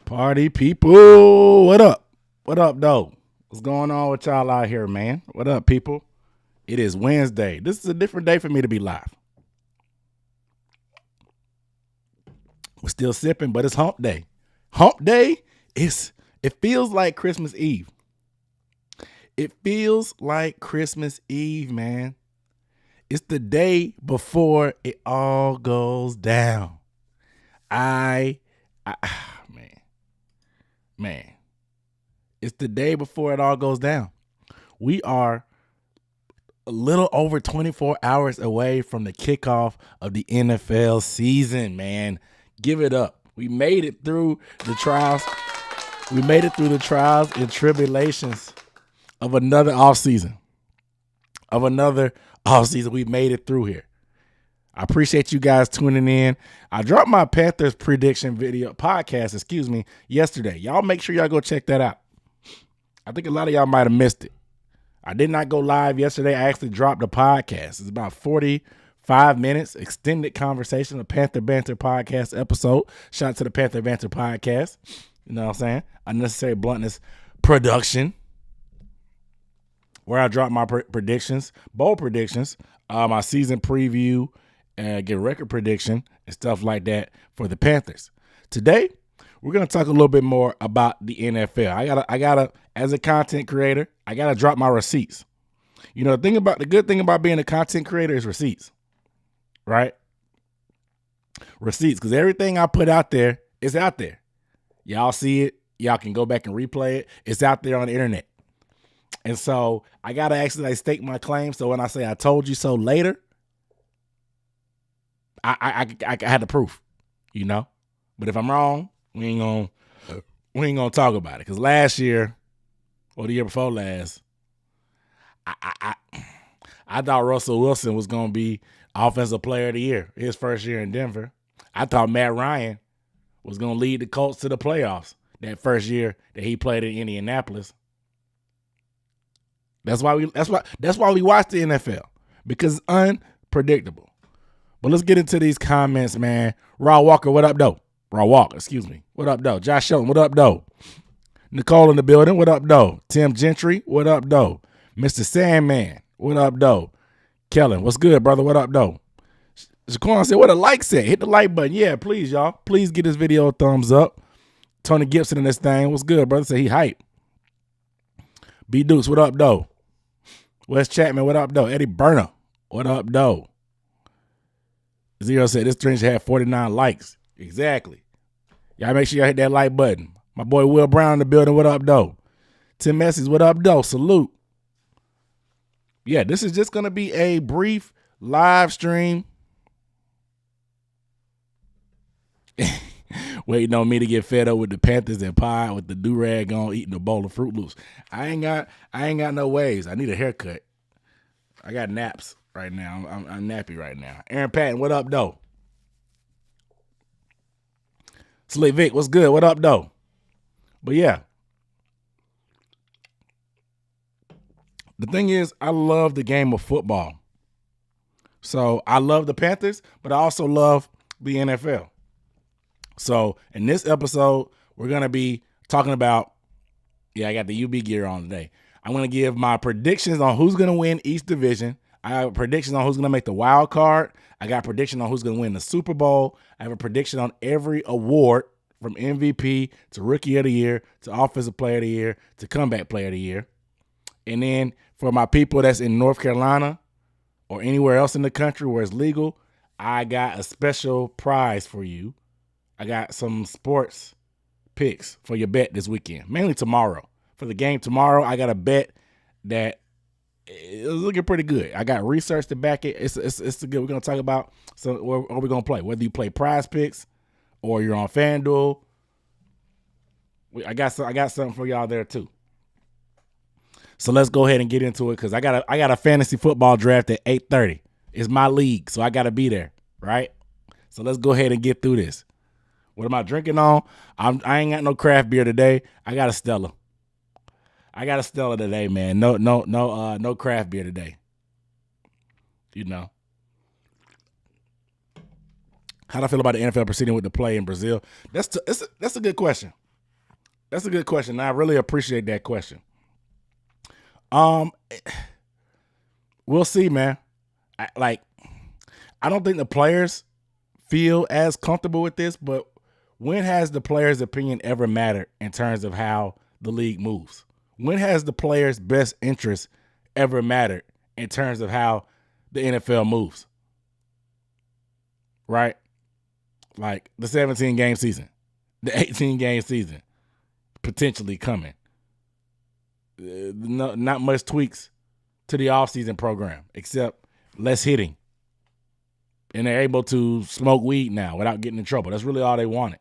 Party people, what up? What up, though? What's going on with y'all out here, man? What up, people? It is Wednesday. This is a different day for me to be live. We're still sipping, but it's hump day. Hump day it feels like Christmas Eve. It feels like Christmas Eve, man. It's the day before it all goes down. Man, it's the day before it all goes down. We are a little over 24 hours away from the kickoff of the NFL season, man. Give it up. We made it through the trials. We made it through the trials and tribulations of another offseason. We made it through here. I appreciate you guys tuning in. I dropped my Panthers prediction podcast, yesterday. Y'all make sure y'all go check that out. I think a lot of y'all might have missed it. I did not go live yesterday. I actually dropped the podcast. It's about 45 minutes, extended conversation, a Panther Banter podcast episode. Shout out to the Panther Banter podcast. You know what I'm saying? Unnecessary Bluntness production, where I drop my predictions, bold predictions, my season preview, get record prediction and stuff like that for the Panthers. Today, we're gonna talk a little bit more about the NFL. I gotta, as a content creator, I gotta drop my receipts. You know, the good thing about being a content creator is receipts, right? Receipts, because everything I put out there is out there. Y'all see it. Y'all can go back and replay it. It's out there on the internet. And so I gotta actually stake my claim. So when I say I told you so later, I had the proof, you know. But if I'm wrong, we ain't gonna talk about it. Because last year, or the year before last, I thought Russell Wilson was gonna be Offensive Player of the Year his first year in Denver. I thought Matt Ryan was gonna lead the Colts to the playoffs that first year that he played in Indianapolis. That's why we watch the NFL, because it's unpredictable. But let's get into these comments, man. Raw Walker, what up, though? Raw Walker, what up, though? Josh Shelton, what up, though? Nicole in the building, what up, though? Tim Gentry, what up, though? Mr. Sandman, what up, though? Kellen, what's good, brother? What up, though? Shaquan said, what a like set. Hit the like button. Yeah, please, y'all. Please get this video a thumbs up. Tony Gibson in this thing. What's good, brother? Say he hype. B Dukes, what up, though? Wes Chapman, what up, though? Eddie Burner, what up, though? Zero said this stream should have 49 likes. Exactly. Y'all make sure y'all hit that like button. My boy Will Brown in the building, what up, though? Tim Messies, what up, though? Salute. Yeah, this is just going to be a brief live stream. Waiting on me to get fed up with the Panthers and pie with the do-rag on, eating a bowl of Fruit Loops. I ain't got no waves. I need a haircut. I got naps right now. I'm nappy right now. Aaron Patton, what up, though? Slick Vic, what's good? What up, though? But yeah. The thing is, I love the game of football. So I love the Panthers, but I also love the NFL. So in this episode, we're going to be talking about, I got the UB gear on today. I'm going to give my predictions on who's going to win each division. I have predictions on who's going to make the wild card. I got a prediction on who's going to win the Super Bowl. I have a prediction on every award from MVP to Rookie of the Year to Offensive Player of the Year to Comeback Player of the Year. And then for my people that's in North Carolina or anywhere else in the country where it's legal, I got a special prize for you. I got some sports picks for your bet this weekend, mainly tomorrow. For the game tomorrow, I got a bet that is looking pretty good. I got research to back it. It's good. We're going to talk about what we're going to play, whether you play Prize Picks or you're on FanDuel. I got something for y'all there too. So let's go ahead and get into it, because I got a fantasy football draft at 8:30. It's my league, so I got to be there, right? So let's go ahead and get through this. What am I drinking on? I ain't got no craft beer today. I got a Stella. Today, man. No craft beer today. You know. How do I feel about the NFL proceeding with the play in Brazil? That's a good question. That's a good question. I really appreciate that question. Um, we'll see, man. I don't think the players feel as comfortable with this, but when has the players' opinion ever mattered in terms of how the league moves? When has the players' best interest ever mattered in terms of how the NFL moves? Right? Like the 17-game season, the 18-game season potentially coming. Not much tweaks to the offseason program except less hitting. And they're able to smoke weed now without getting in trouble. That's really all they wanted.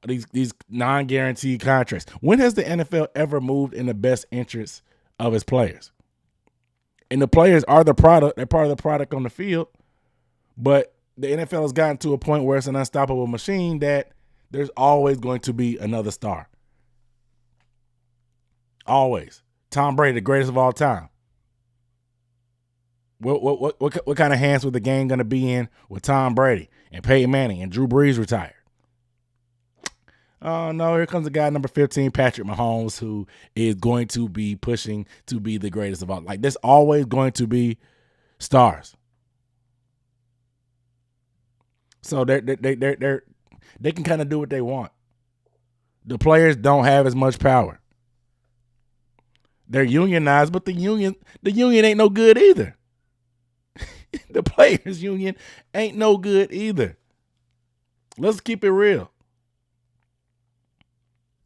These non-guaranteed contracts. When has the NFL ever moved in the best interest of its players? And the players are the product. They're part of the product on the field. But the NFL has gotten to a point where it's an unstoppable machine that there's always going to be another star. Always. Tom Brady, the greatest of all time. What kind of hands was the game going to be in with Tom Brady and Peyton Manning and Drew Brees retired? Oh, no, here comes the guy, number 15, Patrick Mahomes, who is going to be pushing to be the greatest of all. Like, there's always going to be stars. So they can kind of do what they want. The players don't have as much power. They're unionized, but the union ain't no good either. The players union ain't no good either. Let's keep it real.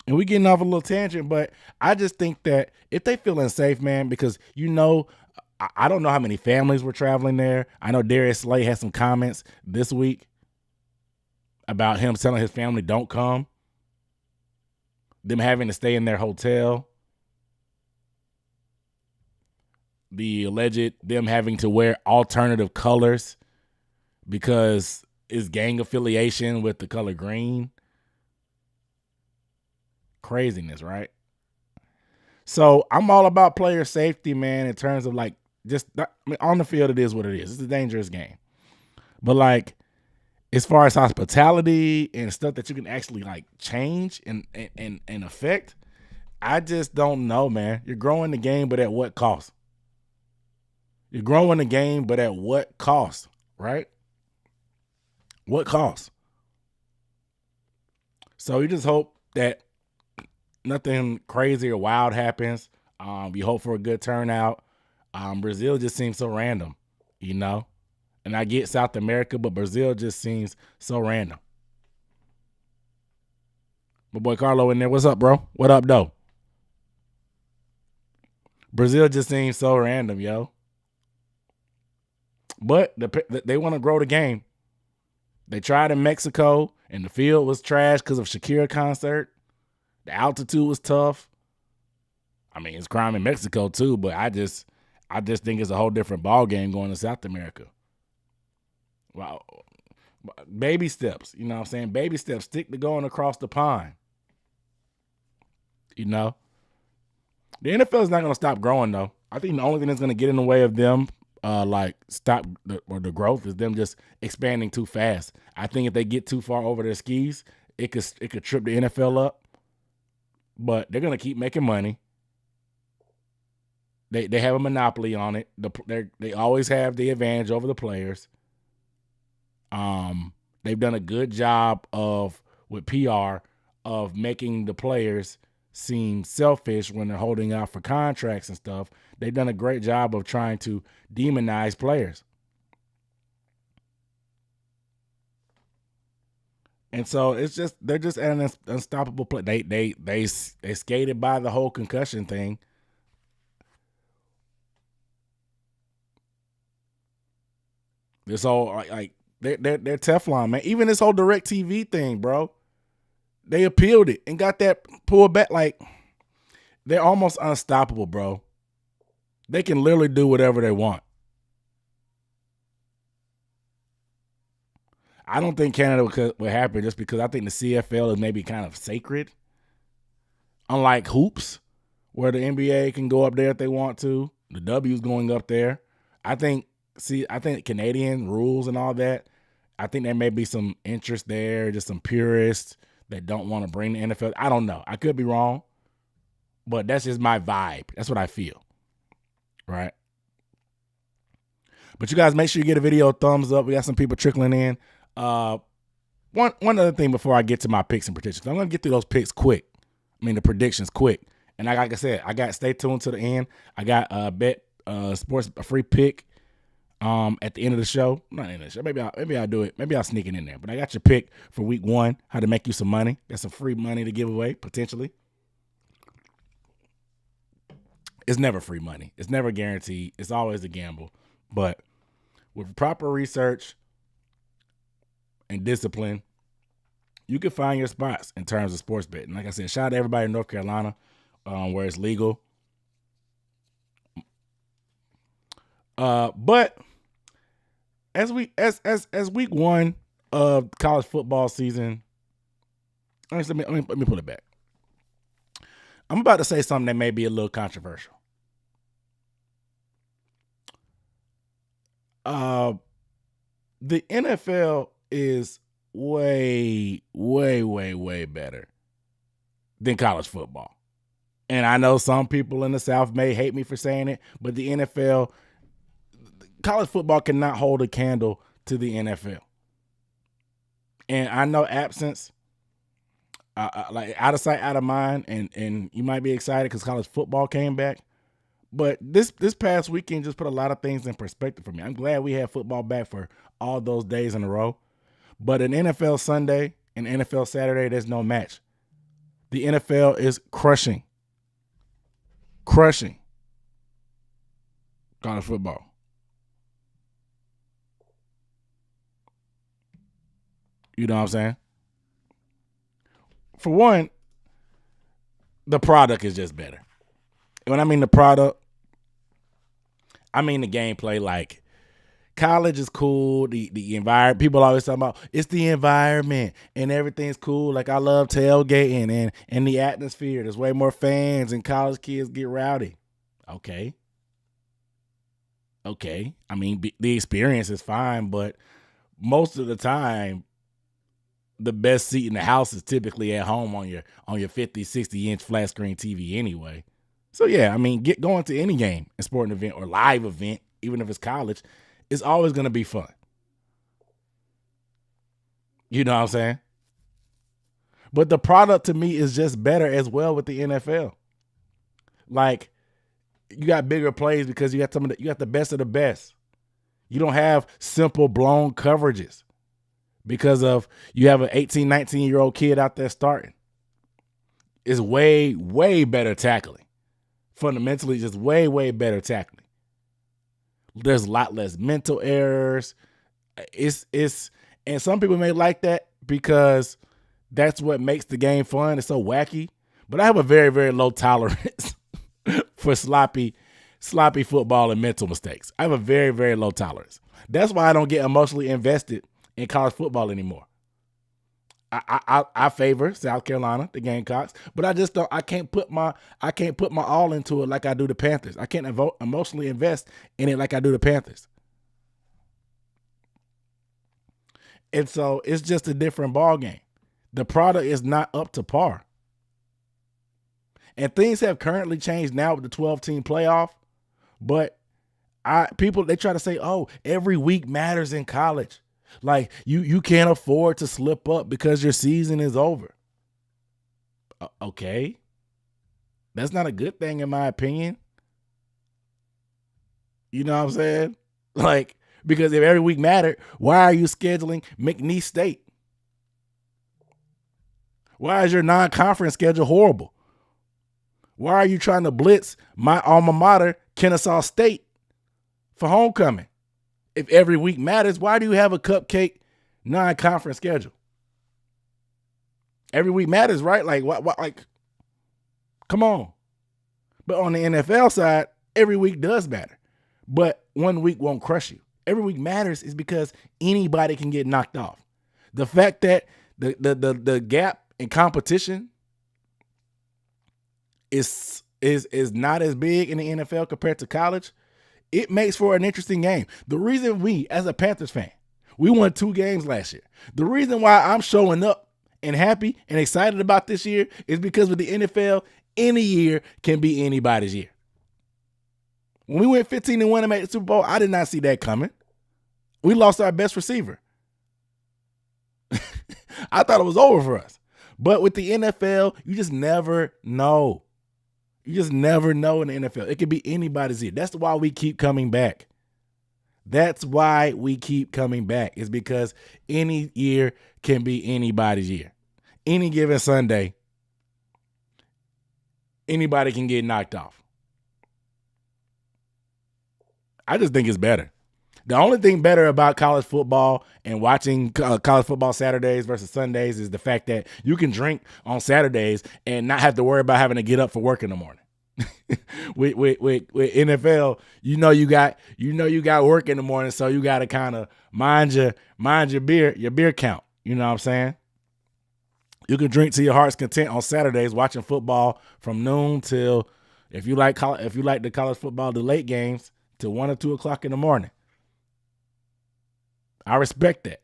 And we getting off a little tangent, but I just think that if they feel unsafe, man, because I don't know how many families were traveling there. I know Darius Slay had some comments this week about him telling his family don't come. Them having to stay in their hotel. The alleged them having to wear alternative colors because it's gang affiliation with the color green. Craziness, right? So I'm all about player safety, man, in terms of like on the field, it is what it is. It's a dangerous game. But like as far as hospitality and stuff that you can actually like change and affect, I just don't know, man. You're growing the game, but at what cost? You're growing the game, but at what cost, right? What cost? So you just hope that nothing crazy or wild happens. You hope for a good turnout. Brazil just seems so random, you know? And I get South America, but Brazil just seems so random. My boy Carlo in there. What's up, bro? What up, though? Brazil just seems so random, yo. But they want to grow the game. They tried in Mexico, and the field was trash because of Shakira concert. The altitude was tough. I mean, it's crime in Mexico too, but I just think it's a whole different ball game going to South America. Wow. Baby steps, you know what I'm saying? Baby steps, stick to going across the pond. You know? The NFL is not going to stop growing, though. I think the only thing that's going to get in the way of them stop the growth is them just expanding too fast. I think if they get too far over their skis, it could trip the NFL up. But they're gonna keep making money. They have a monopoly on it. They always have the advantage over the players. They've done a good job with PR of making the players seem selfish when they're holding out for contracts and stuff. They've done a great job of trying to demonize players. And so they're just at an unstoppable play. They skated by the whole concussion thing. This whole like they're Teflon, man. Even this whole DirecTV thing, bro. They appealed it and got that pulled back. Like they're almost unstoppable, bro. They can literally do whatever they want. I don't think Canada would happen just because I think the CFL is maybe kind of sacred. Unlike hoops, where the NBA can go up there if they want to. The W's going up there. I think Canadian rules and all that, I think there may be some interest there, just some purists that don't want to bring the NFL. I don't know. I could be wrong, but that's just my vibe. That's what I feel, right? But you guys make sure you get a video a thumbs up. We got some people trickling in. One other thing before I get to my picks and predictions. I'm going to get through those picks quick. The predictions quick. And like I said, stay tuned to the end. I got sports a free pick at the end of the show. Not the end of the show. Maybe I'll do it. Maybe I'll sneak it in there. But I got your pick for week 1, how to make you some money. Got some free money to give away, potentially. It's never free money. It's never guaranteed. It's always a gamble. But with proper research and discipline, you can find your spots in terms of sports betting. Like I said, shout out to everybody in North Carolina where it's legal. But as week 1 of college football season, let me pull it back. I'm about to say something that may be a little controversial. The NFL is way, way, way, way better than college football. And I know some people in the South may hate me for saying it, but the NFL, college football cannot hold a candle to the NFL. And I know absence, like out of sight, out of mind, and you might be excited because college football came back. But this past weekend just put a lot of things in perspective for me. I'm glad we had football back for all those days in a row. But an NFL Sunday and NFL Saturday, there's no match. The NFL is crushing college football. You know what I'm saying? For one, the product is just better. When I mean the product, I mean the gameplay. Like, college is cool. The environment, people always talking about it's the environment and everything's cool. Like, I love tailgating and the atmosphere. There's way more fans and college kids get rowdy. Okay. I mean, the experience is fine, but most of the time, the best seat in the house is typically at home on your 50, 60 inch flat screen TV anyway. So yeah, I mean, going to any game, a sporting event or live event, even if it's college, it's always going to be fun. You know what I'm saying? But the product to me is just better as well with the NFL. Like, you got bigger plays because you got you got the best of the best. You don't have simple blown coverages because of you have an 18, 19-year-old kid out there starting. It's way, way better tackling. Fundamentally, just way, way better tackling. There's a lot less mental errors. And some people may like that because that's what makes the game fun. It's so wacky. But I have a very, very low tolerance for sloppy football and mental mistakes. I have a very, very low tolerance. That's why I don't get emotionally invested in college football anymore. I favor South Carolina, the Gamecocks, but I just don't. I can't put my all into it like I do the Panthers. I can't emotionally invest in it like I do the Panthers. And so it's just a different ball game. The product is not up to par. And things have currently changed now with the 12-team playoff, but they try to say, oh, every week matters in college. Like, you can't afford to slip up because your season is over. Okay. That's not a good thing in my opinion. You know what I'm saying? Like, because if every week mattered, why are you scheduling McNeese State? Why is your non-conference schedule horrible? Why are you trying to blitz my alma mater, Kennesaw State, for homecoming? If every week matters, why do you have a cupcake non-conference schedule? Every week matters, right? Like, what? Like, come on. But on the NFL side, every week does matter. But one week won't crush you. Every week matters is because anybody can get knocked off. The fact that the gap in competition is not as big in the NFL compared to college, it makes for an interesting game. The reason we, as a Panthers fan, We won 2 games last year. The reason why I'm showing up and happy and excited about this year is because with the NFL, any year can be anybody's year. When we went 15-1 and made the Super Bowl, I did not see that coming. We lost our best receiver. I thought it was over for us. But with the NFL, you just never know. You just never know in the NFL. It could be anybody's year. That's why we keep coming back. That's why we keep coming back. It's because any year can be anybody's year. Any given Sunday, anybody can get knocked off. I just think it's better. The only thing better about college football and watching college football Saturdays versus Sundays is the fact that you can drink on Saturdays and not have to worry about having to get up for work in the morning. with NFL, you got work in the morning, so you got to kind of mind your beer count. You know what I'm saying? You can drink to your heart's content on Saturdays watching football from noon till, if you like the college football, the late games, till 1 or 2 o'clock in the morning. I respect that.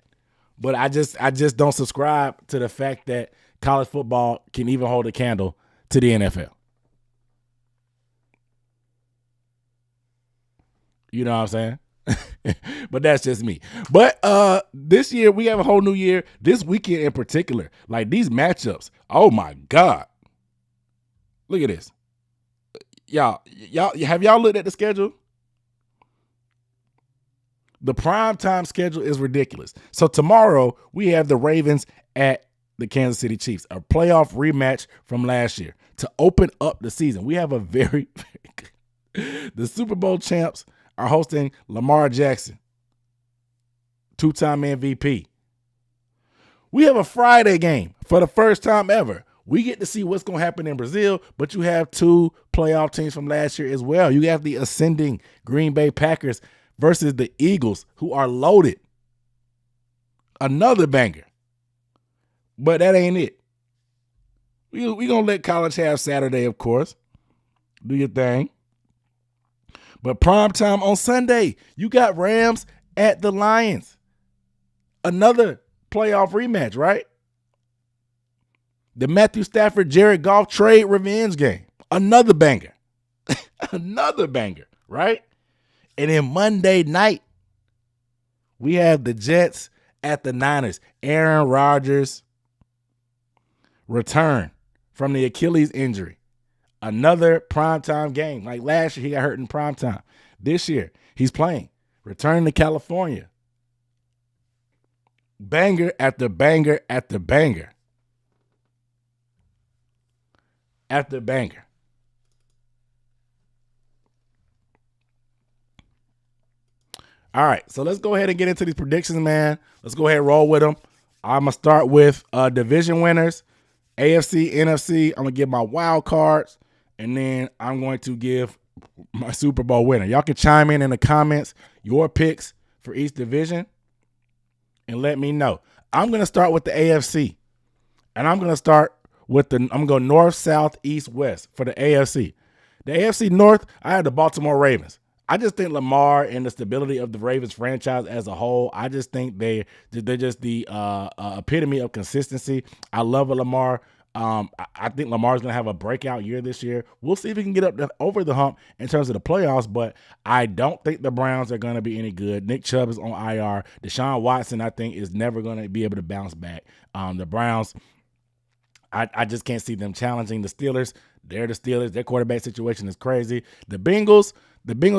But I just don't subscribe to the fact that college football can even hold a candle to the NFL. You know what I'm saying? But that's just me. But this year, we have a whole new year. This weekend in particular, like these matchups, oh my God. Look at this. Y'all, have y'all looked at the schedule? The primetime schedule is ridiculous. So tomorrow, we have the Ravens at the Kansas City Chiefs, a playoff rematch from last year to open up the season. We have a very, very good. The Super Bowl champs are hosting Lamar Jackson, 2-time MVP. We have a Friday game for the first time ever. We get to see what's going to happen in Brazil, but you have 2 playoff teams from last year as well. You have the ascending Green Bay Packers versus the Eagles, who are loaded. Another banger. But that ain't it. We going to let college have Saturday, of course. Do your thing. But primetime on Sunday, you got Rams at the Lions. Another playoff rematch, right? The Matthew Stafford, Jared Goff trade revenge game. Another banger. Another banger, right? And then Monday night, we have the Jets at the Niners. Aaron Rodgers return from the Achilles injury. Another primetime game. Like last year, he got hurt in primetime. This year, he's playing. Return to California. Banger after banger after banger. After banger. All right, so let's go ahead and get into these predictions, man. Let's go ahead and roll with them. I'm going to start with division winners, AFC, NFC. I'm going to give my wild cards, and then I'm going to give my Super Bowl winner. Y'all can chime in the comments your picks for each division and let me know. I'm going to start with the AFC, and I'm going to start with I'm going to go north, south, east, west for the AFC. The AFC North, I had the Baltimore Ravens. I just think Lamar and the stability of the Ravens franchise as a whole, I just think they're just the epitome of consistency. I love a Lamar. I think Lamar's going to have a breakout year this year. We'll see if he can get over the hump in terms of the playoffs, but I don't think the Browns are going to be any good. Nick Chubb is on IR. Deshaun Watson, I think, is never going to be able to bounce back. The Browns, I just can't see them challenging the Steelers. They're the Steelers. Their quarterback situation is crazy. The Bengals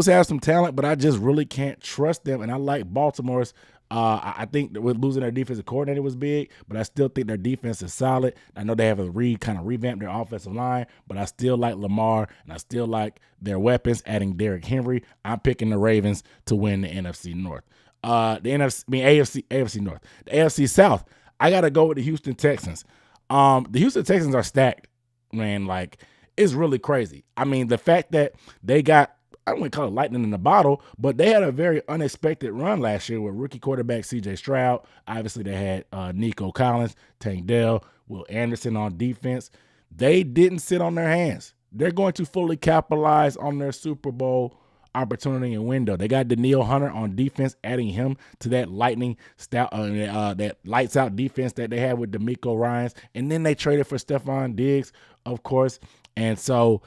have some talent, but I just really can't trust them. And I like Baltimore's. I think that with losing their defensive coordinator was big, but I still think their defense is solid. I know they have kind of revamped their offensive line, but I still like Lamar, and I still like their weapons, adding Derrick Henry. I'm picking the Ravens to win the NFC North. AFC North. The AFC South, I got to go with the Houston Texans. The Houston Texans are stacked, man. Like, it's really crazy. I mean, the fact that they got, I wouldn't call it lightning in the bottle, but they had a very unexpected run last year with rookie quarterback C.J. Stroud. Obviously, they had Nico Collins, Tank Dell, Will Anderson on defense. They didn't sit on their hands. They're going to fully capitalize on their Super Bowl opportunity and window. They got Danielle Hunter on defense, adding him to that lightning stout, that lights out defense that they had with D'Amico Ryans. And then they traded for Stephon Diggs, of course. And so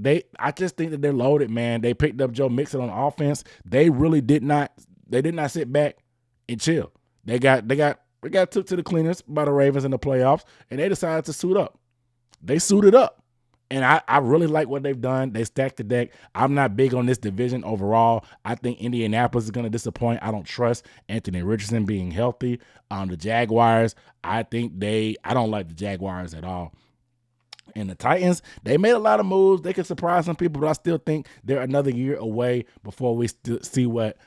I just think that they're loaded, man. They picked up Joe Mixon on offense. They really did not sit back and chill. They got took to the cleaners by the Ravens in the playoffs, and they decided to suit up. They suited up. And I really like what they've done. They stacked the deck. I'm not big on this division overall. I think Indianapolis is going to disappoint. I don't trust Anthony Richardson being healthy. The Jaguars, I don't like the Jaguars at all. And the Titans, they made a lot of moves. They could surprise some people, but I still think they're another year away before we see what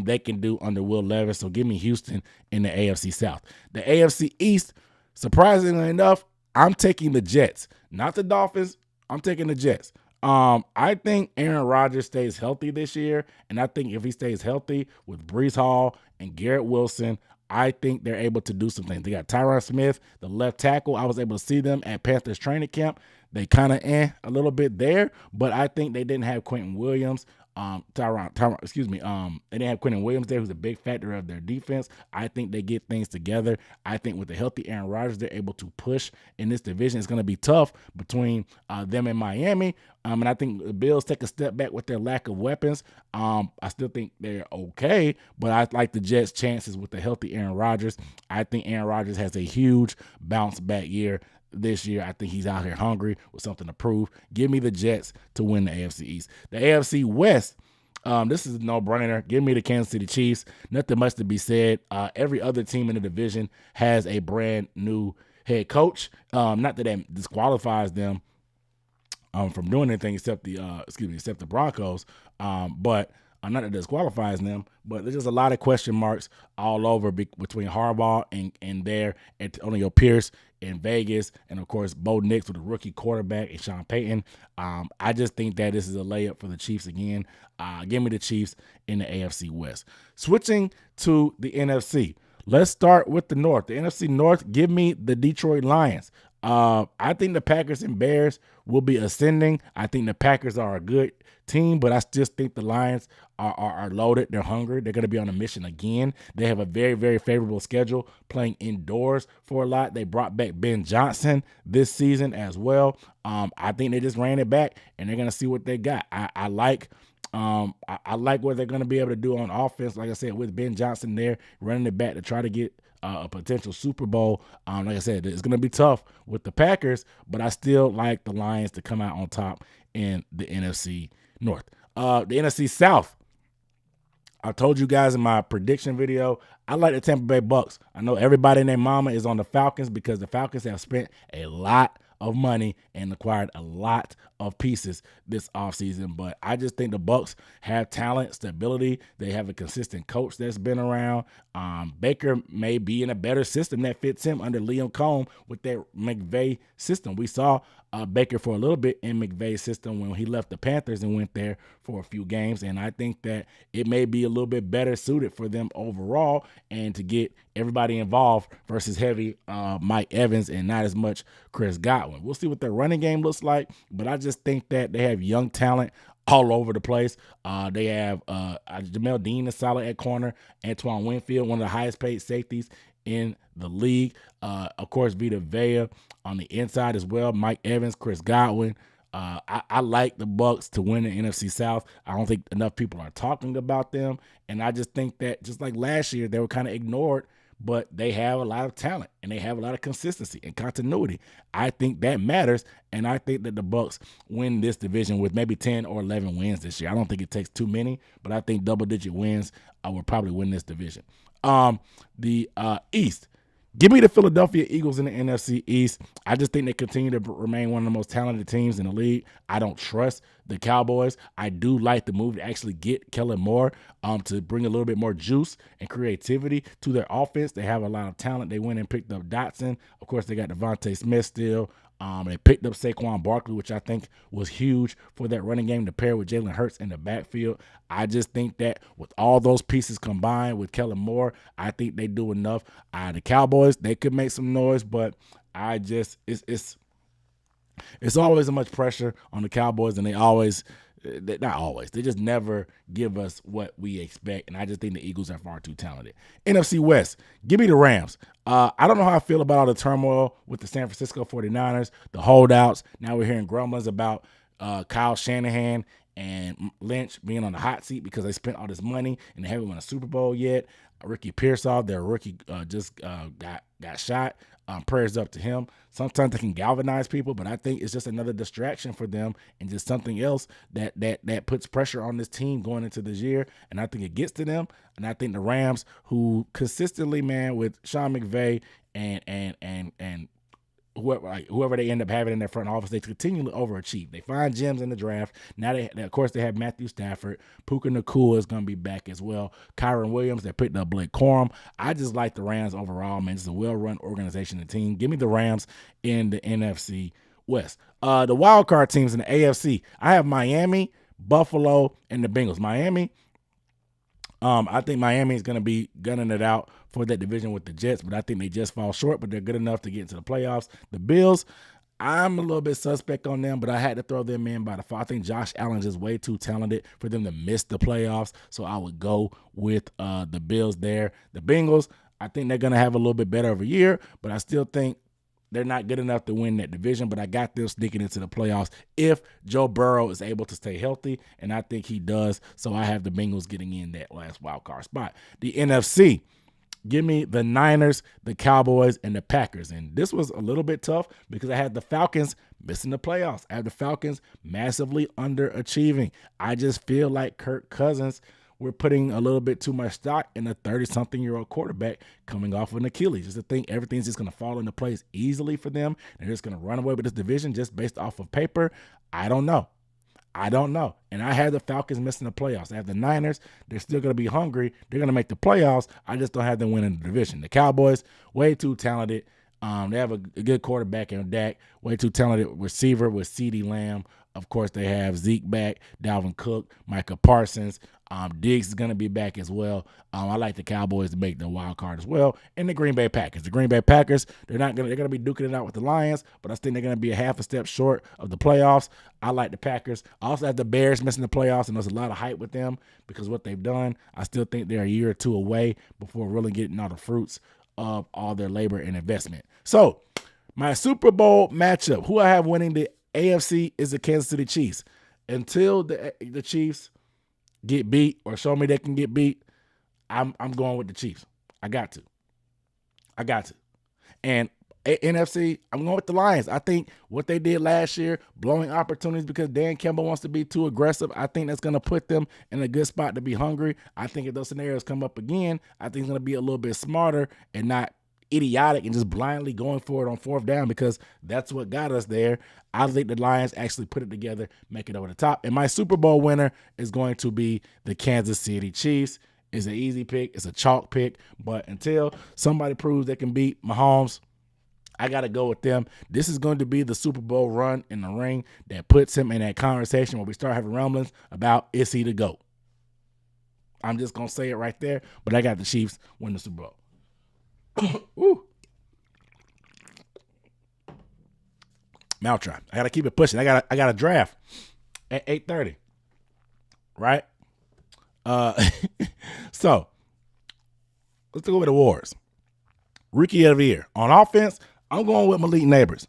they can do under Will Levis. So give me Houston in the AFC South. The AFC East, surprisingly enough, I'm taking the Jets, not the Dolphins. I'm taking the Jets. I think Aaron Rodgers stays healthy this year, and I think if he stays healthy with Breece Hall and Garrett Wilson, I think they're able to do some things. They got Tyron Smith, the left tackle. I was able to see them at Panthers training camp. They kind of a little bit there, but I think they didn't have Quentin Williams. They didn't have Quentin Williams there, who's a big factor of their defense. I think they get things together. I think with the healthy Aaron Rodgers, they're able to push in this division. It's going to be tough between them and Miami. And I think the Bills take a step back with their lack of weapons. I still think they're okay, but I like the Jets' chances with the healthy Aaron Rodgers. I think Aaron Rodgers has a huge bounce back year this year. I think he's out here hungry with something to prove. Give me the Jets to win the AFC East. The AFC West, this is a no-brainer. Give me the Kansas City Chiefs. Nothing much to be said. Every other team in the division has a brand new head coach. Not that disqualifies them from doing anything except the Broncos. But not that disqualifies them, but there's just a lot of question marks all over between Harbaugh and Antonio Pierce in Vegas, and of course Bo Nix with a rookie quarterback and Sean Payton. I just think that this is a layup for the Chiefs again. Give me the Chiefs in the AFC West. Switching to the NFC, let's start with the North. The NFC North, give me the Detroit Lions. I think the Packers and Bears will be ascending. I think the Packers are a good team, but I just think the Lions are loaded. They're hungry. They're going to be on a mission again. They have a very, very favorable schedule, playing indoors for a lot. They brought back Ben Johnson this season as well. I think they just ran it back, and they're going to see what they got. I like what they're going to be able to do on offense. Like I said, with Ben Johnson there running it back to try to get a potential Super Bowl. Like I said, it's going to be tough with the Packers, but I still like the Lions to come out on top in the NFC North. The NFC South, I told you guys in my prediction video, I like the Tampa Bay Bucks. I know everybody and their mama is on the Falcons because the Falcons have spent a lot of money and acquired a lot of pieces this offseason. But I just think the Bucks have talent, stability. They have a consistent coach that's been around. Baker may be in a better system that fits him under Liam Cohn with that McVay system. We saw Baker for a little bit in McVay's system when he left the Panthers and went there for a few games. And I think that it may be a little bit better suited for them overall and to get everybody involved versus heavy Mike Evans and not as much Chris Godwin. We'll see what their running game looks like, but I just think that they have young talent all over the place. They have Jamel Dean is solid at corner. Antoine Winfield, one of the highest paid safeties in the league. Of course, Vita Vea on the inside as well. Mike Evans, Chris Godwin. I like the Bucks to win the NFC South. I don't think enough people are talking about them. And I just think that just like last year, they were kind of ignored, but they have a lot of talent and they have a lot of consistency and continuity. I think that matters, and I think that the Bucks win this division with maybe 10 or 11 wins this year. I don't think it takes too many, but I think double-digit wins will probably win this division. The East. Give me the Philadelphia Eagles in the NFC East. I just think they continue to remain one of the most talented teams in the league. I don't trust the Cowboys. I do like the move to actually get Kellen Moore to bring a little bit more juice and creativity to their offense. They have a lot of talent. They went and picked up Dotson. Of course, they got Devontae Smith still. They picked up Saquon Barkley, which I think was huge for that running game to pair with Jalen Hurts in the backfield. I just think that with all those pieces combined with Kellen Moore, I think they do enough. The Cowboys, they could make some noise, but I just it's always so much pressure on the Cowboys, and they always not always. They just never give us what we expect, and I just think the Eagles are far too talented. NFC West, give me the Rams. I don't know how I feel about all the turmoil with the San Francisco 49ers, the holdouts. Now we're hearing grumblings about Kyle Shanahan and Lynch being on the hot seat because they spent all this money and they haven't won a Super Bowl yet. Ricky Pearsall, their rookie, just got shot. Prayers up to him. Sometimes they can galvanize people, but I think it's just another distraction for them and just something else that puts pressure on this team going into this year. And I think it gets to them. And I think the Rams, who consistently, man, with Sean McVay and whoever they end up having in their front office, they continually overachieve. They find gems in the draft. Now, of course, they have Matthew Stafford. Puka Nacua is going to be back as well. Kyron Williams, they picked up Blake Corum. I just like the Rams overall, man. It's a well-run organization and team. Give me the Rams in the NFC West. The wild card teams in the AFC, I have Miami, Buffalo, and the Bengals. Miami, I think Miami is going to be gunning it out for that division with the Jets, but I think they just fall short, but they're good enough to get into the playoffs. The Bills, I'm a little bit suspect on them, but I had to throw them in by default. I think Josh Allen is way too talented for them to miss the playoffs, so I would go with the Bills there. The Bengals, I think they're going to have a little bit better of a year, but I still think they're not good enough to win that division, but I got them sneaking into the playoffs if Joe Burrow is able to stay healthy, and I think he does, so I have the Bengals getting in that last wild card spot. The NFC, give me the Niners, the Cowboys, and the Packers. And this was a little bit tough because I had the Falcons missing the playoffs. I have the Falcons massively underachieving. I just feel like Kirk Cousins, we're putting a little bit too much stock in a 30-something-year-old quarterback coming off of an Achilles. Just to think everything's just going to fall into place easily for them. They're just going to run away with this division just based off of paper. I don't know. And I have the Falcons missing the playoffs. I have the Niners. They're still going to be hungry. They're going to make the playoffs. I just don't have them winning the division. The Cowboys, way too talented. They have a good quarterback in Dak, way too talented receiver with CeeDee Lamb. Of course, they have Zeke back, Dalvin Cook, Micah Parsons. Diggs is going to be back as well. I like the Cowboys to make the wild card as well. And the Green Bay Packers. The Green Bay Packers, they're going to be duking it out with the Lions, but I think they're going to be a half a step short of the playoffs. I like the Packers. I also have the Bears missing the playoffs, and there's a lot of hype with them because of what they've done. I still think they're a year or two away before really getting all the fruits of all their labor and investment. So, my Super Bowl matchup, who I have winning the AFC is the Kansas City Chiefs. Until the Chiefs get beat or show me they can get beat, I'm going with the Chiefs. I got to. And NFC, I'm going with the Lions. I think what they did last year, blowing opportunities because Dan Campbell wants to be too aggressive, I think that's going to put them in a good spot to be hungry. I think if those scenarios come up again, I think it's going to be a little bit smarter and not idiotic and just blindly going for it on fourth down because that's what got us there. I think the Lions actually put it together, make it over the top. And my Super Bowl winner is going to be the Kansas City Chiefs. It's an easy pick. It's a chalk pick. But until somebody proves they can beat Mahomes, I got to go with them. This is going to be the Super Bowl run in the ring that puts him in that conversation where we start having rumblings about is he the GOAT. I'm just going to say it right there, but I got the Chiefs win the Super Bowl. Ooh. Mouth dry. I gotta keep it pushing. I got a draft at 8:30. Right? So let's go with the awards. Rookie of the year. On offense, I'm going with Malik Nabers.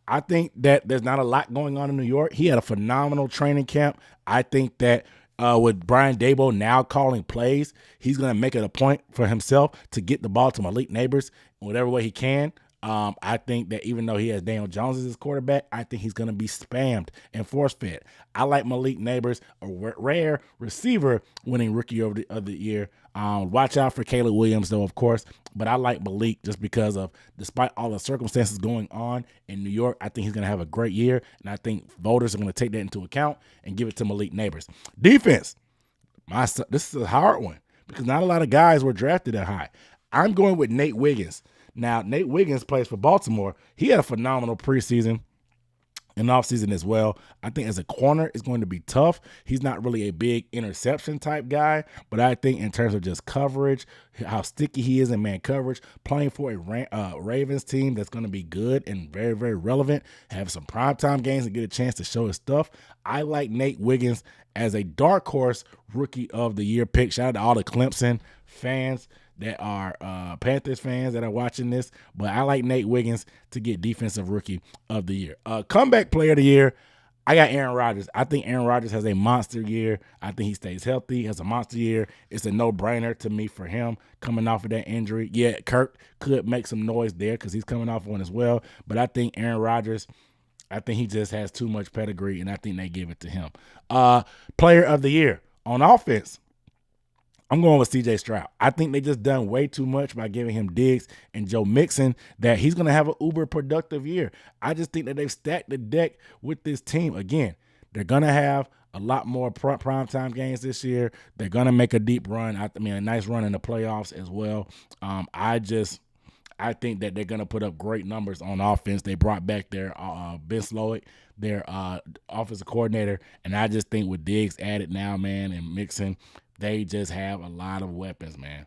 I think that there's not a lot going on in New York. He had a phenomenal training camp. I think that with Brian Daboll now calling plays, he's going to make it a point for himself to get the ball to Malik Nabers in whatever way he can. I think that even though he has Daniel Jones as his quarterback, I think he's going to be spammed and force-fed. I like Malik Nabers, a rare receiver winning Rookie of the Year. Watch out for Caleb Williams, though, of course. But I like Malik just because of, despite all the circumstances going on in New York, I think he's going to have a great year. And I think voters are going to take that into account and give it to Malik Nabers. Defense. This is a hard one because not a lot of guys were drafted that high. I'm going with Nate Wiggins. Now, Nate Wiggins plays for Baltimore. He had a phenomenal preseason. in the offseason as well. I think as a corner, it's going to be tough. He's not really a big interception type guy, but I think in terms of just coverage, how sticky he is in man coverage, playing for a Ravens team that's going to be good and very, very relevant, have some primetime games and get a chance to show his stuff. I like Nate Wiggins as a dark horse rookie of the year pick. Shout out to all the Clemson fans that are Panthers fans that are watching this, but I like Nate Wiggins to get defensive rookie of the year. Comeback player of the year, I got Aaron Rodgers. I think Aaron Rodgers has a monster year. I think he stays healthy, has a monster year. It's a no-brainer to me for him coming off of that injury. Yeah, Kirk could make some noise there because he's coming off one as well, but I think Aaron Rodgers, I think he just has too much pedigree, and I think they give it to him. Player of the year on offense, I'm going with C.J. Stroud. I think they just done way too much by giving him Diggs and Joe Mixon that he's going to have an uber productive year. I just think that they've stacked the deck with this team. Again, they're going to have a lot more primetime games this year. They're going to make a deep run. I mean, a nice run in the playoffs as well. I think that they're going to put up great numbers on offense. They brought back their Ben Slowick, their offensive coordinator, and I just think with Diggs added now, man, and Mixon, they just have a lot of weapons, man.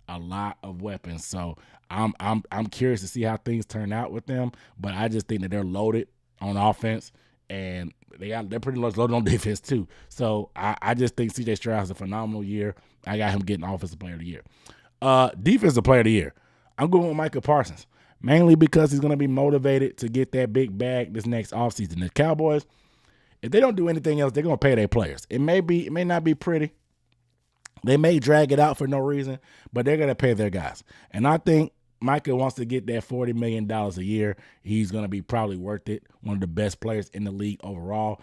A lot of weapons. So I'm curious to see how things turn out with them, but I just think that they're loaded on offense, and they're pretty much loaded on defense too. So I just think C.J. Stroud has a phenomenal year. I got him getting Offensive Player of the Year. Defensive Player of the Year, I'm going with Micah Parsons, mainly because he's going to be motivated to get that big bag this next offseason. The Cowboys, if they don't do anything else, they're going to pay their players. It may not be pretty. They may drag it out for no reason, but they're going to pay their guys. And I think Micah wants to get that $40 million a year. He's going to be probably worth it. One of the best players in the league overall,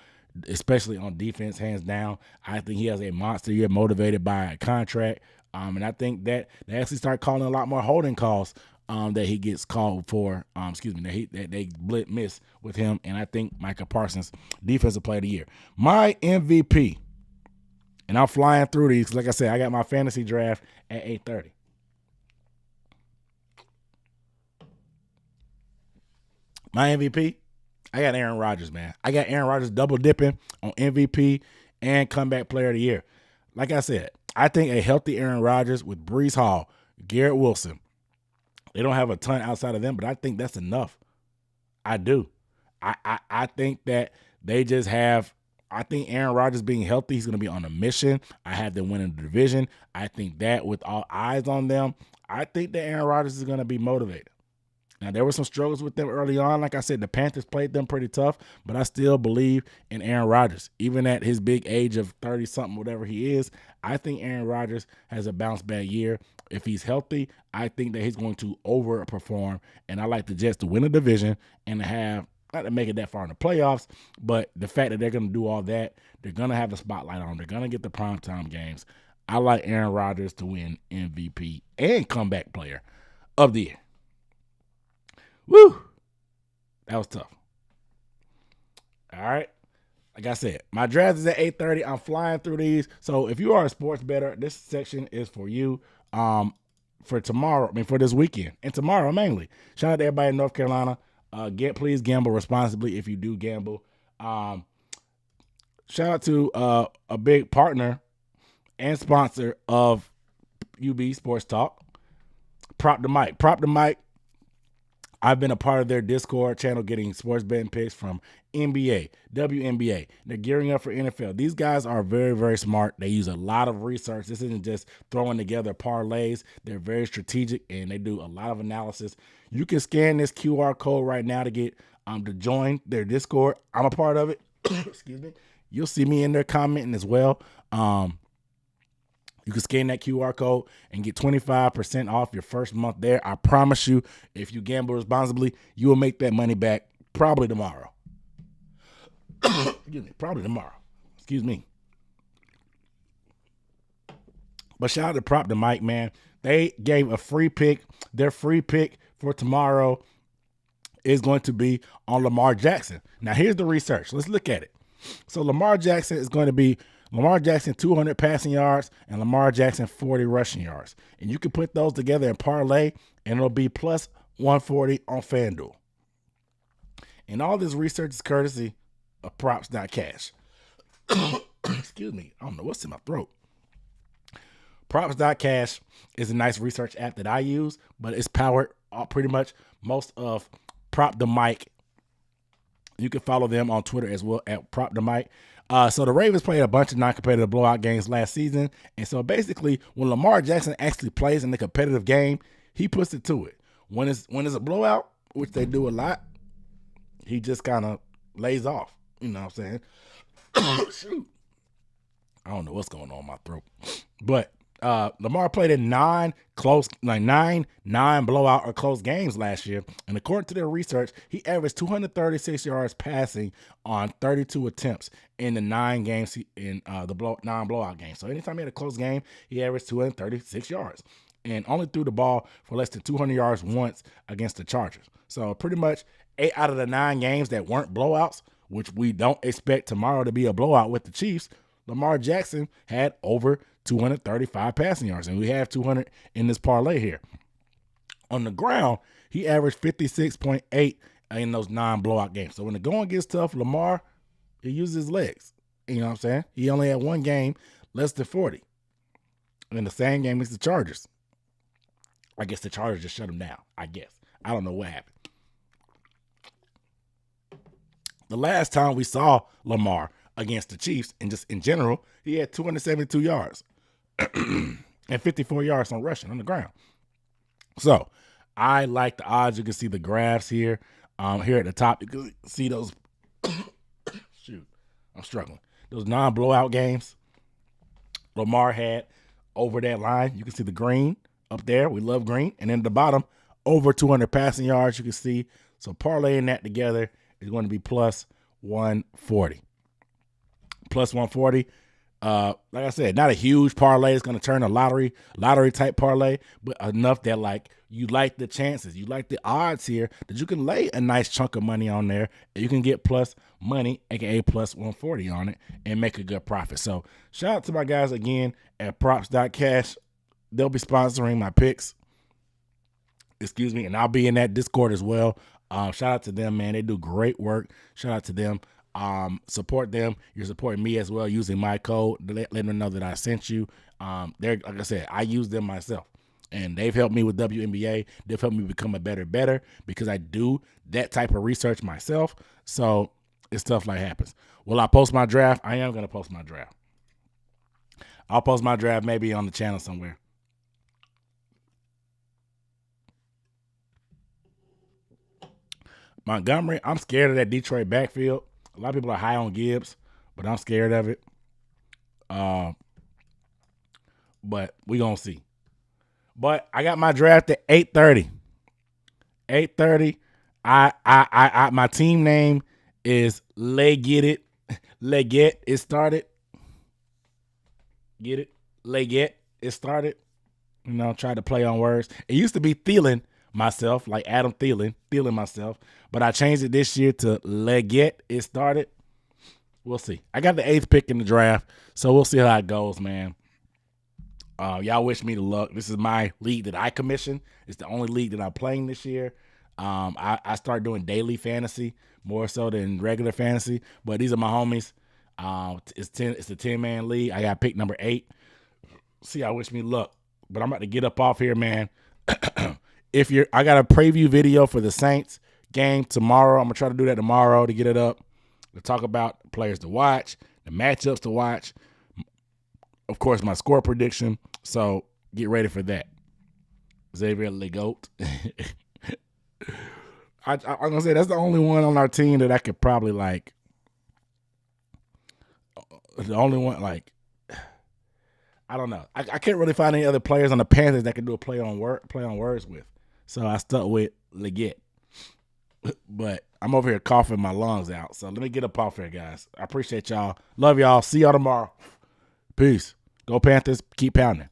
especially on defense, hands down. I think he has a monster year motivated by a contract. And I think that they actually start calling a lot more holding calls that he gets called for. That they miss with him. And I think Micah Parsons, Defensive Player of the Year. My MVP. And I'm flying through these. Like I said, I got my fantasy draft at 8:30. My MVP, I got Aaron Rodgers, man. I got Aaron Rodgers double dipping on MVP and comeback player of the year. Like I said, I think a healthy Aaron Rodgers with Breece Hall, Garrett Wilson, they don't have a ton outside of them, but I think that's enough. I do. I think that they just have, I think Aaron Rodgers being healthy, he's going to be on a mission. I have them winning the division. I think that with all eyes on them, I think that Aaron Rodgers is going to be motivated. Now, there were some struggles with them early on. Like I said, the Panthers played them pretty tough, but I still believe in Aaron Rodgers. Even at his big age of 30-something, whatever he is, I think Aaron Rodgers has a bounce-back year. If he's healthy, I think that he's going to overperform, and I like the Jets to win the division and have, not to make it that far in the playoffs, but the fact that they're going to do all that, they're going to have the spotlight on them. They're going to get the primetime games. I like Aaron Rodgers to win MVP and comeback player of the year. Woo! That was tough. All right. Like I said, my draft is at 8:30. I'm flying through these. So if you are a sports bettor, this section is for you for tomorrow, for this weekend. And tomorrow mainly. Shout out to everybody in North Carolina. Please gamble responsibly if you do gamble. Shout out to a big partner and sponsor of UB Sports Talk, Prop the Mic. Prop the Mic. I've been a part of their Discord channel getting sports betting picks from NBA, WNBA. They're gearing up for NFL. These guys are very, very smart. They use a lot of research. This isn't just throwing together parlays. They're very strategic, and they do a lot of analysis. You can scan this QR code right now to get to join their Discord. I'm a part of it. Excuse me. You'll see me in there commenting as well. You can scan that QR code and get 25% off your first month there. I promise you, if you gamble responsibly, you will make that money back probably tomorrow. Excuse me. But shout out to Prop the Mic, man. They gave a free pick. Their free pick for tomorrow is going to be on Lamar Jackson. Now, here's the research. Let's look at it. So Lamar Jackson is going to be Lamar Jackson 200 passing yards and Lamar Jackson 40 rushing yards. And you can put those together in parlay, and it'll be plus 140 on FanDuel. And all this research is courtesy of Props.cash. Excuse me. I don't know what's in my throat. Props.cash is a nice research app that I use, but it's powered pretty much most of Prop the Mic. You can follow them on Twitter as well at Prop the Mic. So the Ravens played a bunch of non-competitive blowout games last season. And so basically when Lamar Jackson actually plays in the competitive game, he puts it to it. When it's a blowout, which they do a lot, he just kind of lays off. You know what I'm saying? Shoot. I don't know what's going on in my throat. But Lamar played in nine blowout or close games last year. And according to their research, he averaged 236 yards passing on 32 attempts in the 9 games in the non-blowout games. So anytime he had a close game, he averaged 236 yards and only threw the ball for less than 200 yards once against the Chargers. So pretty much 8 out of the 9 games that weren't blowouts, which we don't expect tomorrow to be a blowout with the Chiefs, Lamar Jackson had over 235 passing yards, and we have 200 in this parlay here. On the ground, he averaged 56.8 in those non-blowout games. So when the going gets tough, Lamar, he uses his legs. You know what I'm saying? He only had 1 game less than 40. In the same game as the Chargers. I guess the Chargers just shut him down, I guess. I don't know what happened. The last time we saw Lamar against the Chiefs, and just in general, he had 272 yards and 54 yards on rushing on the ground. So I like the odds. You can see the graphs here. Here at the top, you can see those. Shoot, I'm struggling. Those non-blowout games Lamar had over that line. You can see the green up there. We love green. And then at the bottom, over 200 passing yards, you can see. So parlaying that together is going to be plus 140. Plus 140. Like I said, not a huge parlay. It's going to turn a lottery type parlay, but enough that like you like the chances, you like the odds here that you can lay a nice chunk of money on there and you can get plus money, aka plus 140 on it, and make a good profit. So shout out to my guys again at props.cash. They'll be sponsoring my picks. Excuse me, and I'll be in that Discord as well. Shout out to them, man. They do great work. Shout out to them. Support them. You're supporting me as well using my code. Let them know that I sent you. They're, like I said, I use them myself, and they've helped me with WNBA. They've helped me become a better because I do that type of research myself. So it's stuff like happens. Will I post my draft? I am going to post my draft. I'll post my draft maybe on the channel somewhere. Montgomery, I'm scared of that Detroit backfield. A lot of people are high on Gibbs, but I'm scared of it. But we gonna see. But I got my draft at 8:30. 8:30. I my team name is Get It. Leggett. It started. Get it? Leggett. It started. You know, tried to play on words. It used to be Thielen myself, like Adam Thielen myself. But I changed it this year to Leggett. It started. We'll see. I got the 8th pick in the draft, so we'll see how it goes, man. Y'all wish me the luck. This is my league that I commission. It's the only league that I'm playing this year. I started doing daily fantasy more so than regular fantasy, but these are my homies. It's a 10-man league. I got pick number 8. See, I wish me luck, but I'm about to get up off here, man. I got a preview video for the Saints game tomorrow. I'm gonna try to do that tomorrow to get it up, to talk about the players to watch, the matchups to watch, of course, my score prediction. So get ready for that. Xavier Legault. I'm gonna say that's the only one on our team that I could probably like. The only one, like, I don't know. I can't really find any other players on the Panthers that can do a play on words with. So I stuck with Leggett. But I'm over here coughing my lungs out. So let me get up off here, guys. I appreciate y'all. Love y'all. See y'all tomorrow. Peace. Go Panthers. Keep pounding.